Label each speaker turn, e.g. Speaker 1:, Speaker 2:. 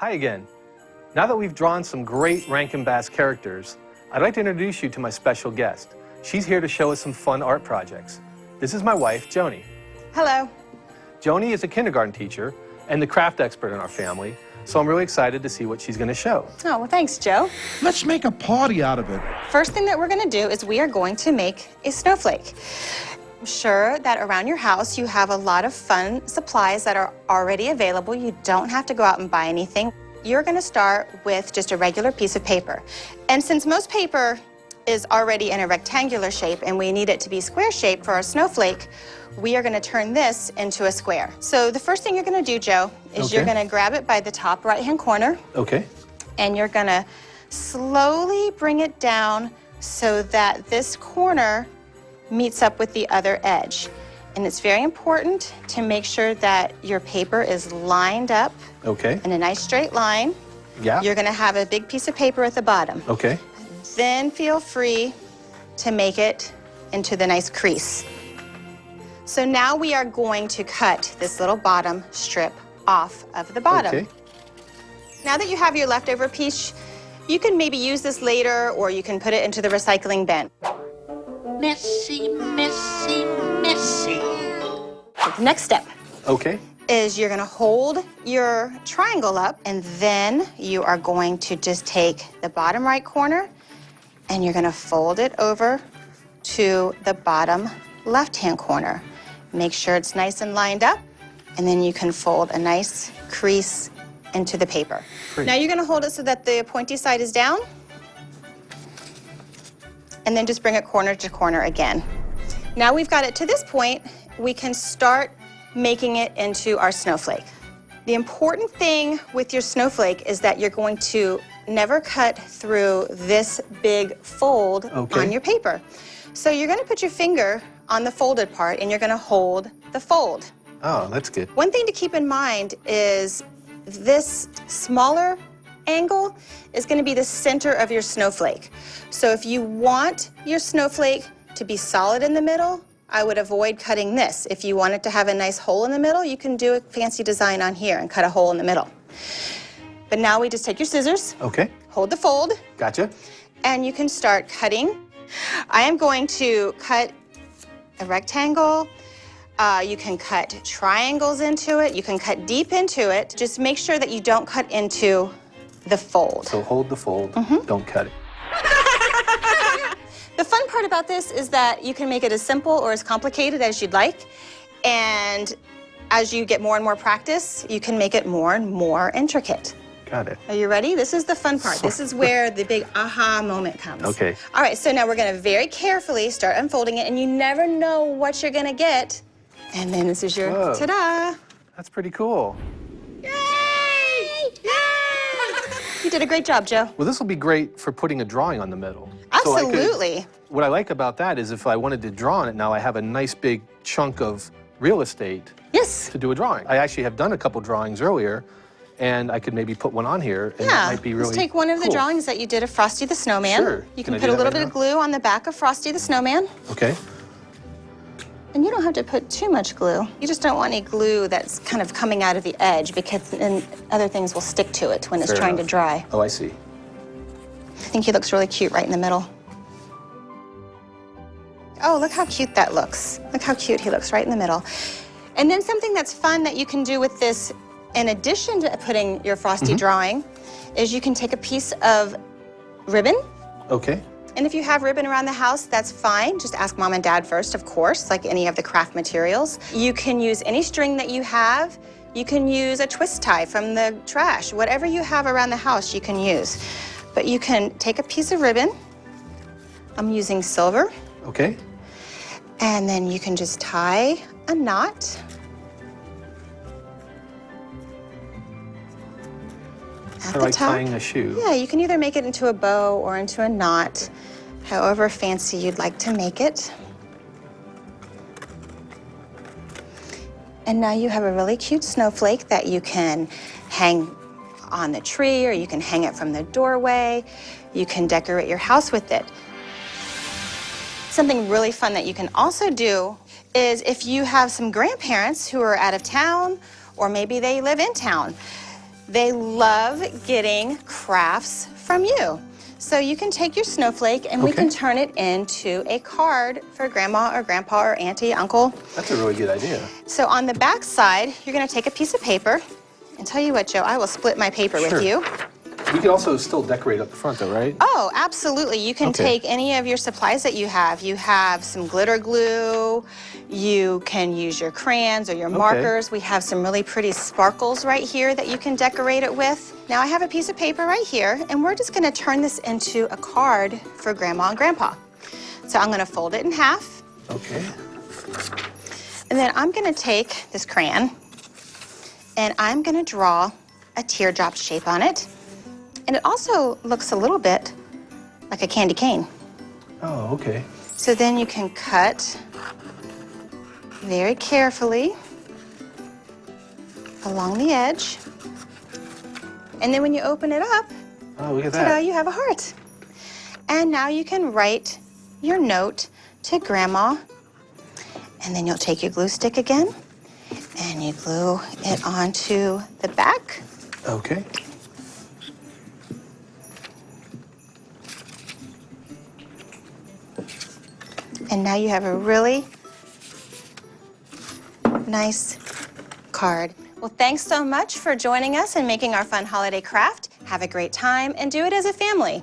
Speaker 1: Hi again. Now that we've drawn some great Rankin Bass characters, I'd like to introduce you to my special guest. She's here to show us some fun art projects. This is my wife, Joni.
Speaker 2: Hello.
Speaker 1: Joni is a kindergarten teacher and the craft expert in our family, so I'm really excited to see what she's going to show.
Speaker 2: Oh, well, thanks, Joe.
Speaker 3: Let's make a party out of it.
Speaker 2: First thing that we're going to do is we are going to make a snowflake. I'm sure that around your house you have a lot of fun supplies that are already available. You don't have to go out and buy anything. You're going to start with just a regular piece of paper. And since most paper is already in a rectangular shape and we need it to be square shaped for our snowflake, we are going to turn this into a square. So the first thing you're going to do, Joe, is you're going to grab it by the top right-hand corner.
Speaker 1: Okay.
Speaker 2: And you're going to slowly bring it down so that this corner meets up with the other edge. And it's very important to make sure that your paper is lined up in a nice straight line.
Speaker 1: Yeah.
Speaker 2: You're going to have a big piece of paper at the bottom.
Speaker 1: Okay.
Speaker 2: Then feel free to make it into the nice crease. So now we are going to cut this little bottom strip off of the bottom.
Speaker 1: Okay.
Speaker 2: Now that you have your leftover piece, you can maybe use this later or you can put it into the recycling bin.
Speaker 4: Messy, messy, messy.
Speaker 2: Next step is you're going to hold your triangle up, and then you are going to just take the bottom right corner and you're going to fold it over to the bottom left-hand corner. Make sure it's nice and lined up, and then you can fold a nice crease into the paper.
Speaker 1: Great.
Speaker 2: Now you're going to hold it so that the pointy side is down, and then just bring it corner to corner again. Now we've got it to this point, we can start making it into our snowflake. The important thing with your snowflake is that you're going to never cut through this big fold on your paper. So you're going to put your finger on the folded part and you're going to hold the fold.
Speaker 1: Oh, that's good.
Speaker 2: One thing to keep in mind is this smaller angle is going to be the center of your snowflake. So if you want your snowflake to be solid in the middle, I would avoid cutting this. If you want it to have a nice hole in the middle, you can do a fancy design on here and cut a hole in the middle. But now we just take your scissors, hold the fold, and you can start cutting. I am going to cut a rectangle. You can cut triangles into it. You can cut deep into it. Just make sure that you don't cut into the fold.
Speaker 1: So hold the fold, don't cut it.
Speaker 2: The fun part about this is that you can make it as simple or as complicated as you'd like. And as you get more and more practice, you can make it more and more intricate.
Speaker 1: Got it.
Speaker 2: Are you ready? This is the fun part. This is where the big aha moment comes.
Speaker 1: Okay.
Speaker 2: All right, so now we're going to very carefully start unfolding it, and you never know what you're going to get. And then this is your ta-da.
Speaker 1: That's pretty cool.
Speaker 2: Yay! Yay! You did a great job, Joe.
Speaker 1: Well, this will be great for putting a drawing on the middle.
Speaker 2: Absolutely.
Speaker 1: What I like about that is if I wanted to draw on it now, I have a nice big chunk of real estate to do a drawing. I actually have done a couple drawings earlier, and I could maybe put one on here, and it might be really
Speaker 2: let's take one of the drawings that you did of Frosty the Snowman.
Speaker 1: Sure.
Speaker 2: You can put a little bit of glue on the back of Frosty the Snowman.
Speaker 1: Okay.
Speaker 2: And you don't have to put too much glue. You just don't want any glue that's kind of coming out of the edge, because then other things will stick to it when it's trying to dry.
Speaker 1: Oh, I see.
Speaker 2: I think he looks really cute right in the middle. Oh, look how cute that looks. Look how cute he looks right in the middle. And then something that's fun that you can do with this, in addition to putting your Frosty drawing, is you can take a piece of ribbon.
Speaker 1: Okay.
Speaker 2: And if you have ribbon around the house, that's fine. Just ask Mom and Dad first, of course, like any of the craft materials. You can use any string that you have. You can use a twist tie from the trash. Whatever you have around the house, you can use. But you can take a piece of ribbon. I'm using silver.
Speaker 1: Okay.
Speaker 2: And then you can just tie a knot. At the
Speaker 1: like
Speaker 2: top.
Speaker 1: tying a shoe.
Speaker 2: Yeah, you can either make it into a bow or into a knot, however fancy you'd like to make it. And now you have a really cute snowflake that you can hang on the tree, or you can hang it from the doorway. You can decorate your house with it. Something really fun that you can also do is if you have some grandparents who are out of town, or maybe they live in town, They love getting crafts from you. So you can take your snowflake and we can turn it into a card for grandma or grandpa or auntie, uncle.
Speaker 1: That's a really good idea.
Speaker 2: So on the back side, you're gonna take a piece of paper, and tell you what, Joe, I will split my paper with you.
Speaker 1: We can also still decorate up the front though, right?
Speaker 2: Oh, absolutely. You can take any of your supplies that you have. You have some glitter glue, you can use your crayons or your markers. We have some really pretty sparkles right here that you can decorate it with. Now I have a piece of paper right here, and we're just gonna turn this into a card for Grandma and Grandpa. So I'm gonna fold it in half.
Speaker 1: Okay.
Speaker 2: And then I'm gonna take this crayon, and I'm gonna draw a teardrop shape on it. And it also looks a little bit like a candy cane.
Speaker 1: Oh, okay.
Speaker 2: So then you can cut very carefully along the edge. And then when you open it up,
Speaker 1: oh, look at
Speaker 2: ta-da,
Speaker 1: that.
Speaker 2: you have a heart. And now you can write your note to Grandma. And then you'll take your glue stick again and you glue it onto the back.
Speaker 1: Okay.
Speaker 2: And now you have a really nice card. Well, thanks so much for joining us and making our fun holiday craft. Have a great time and do it as a family.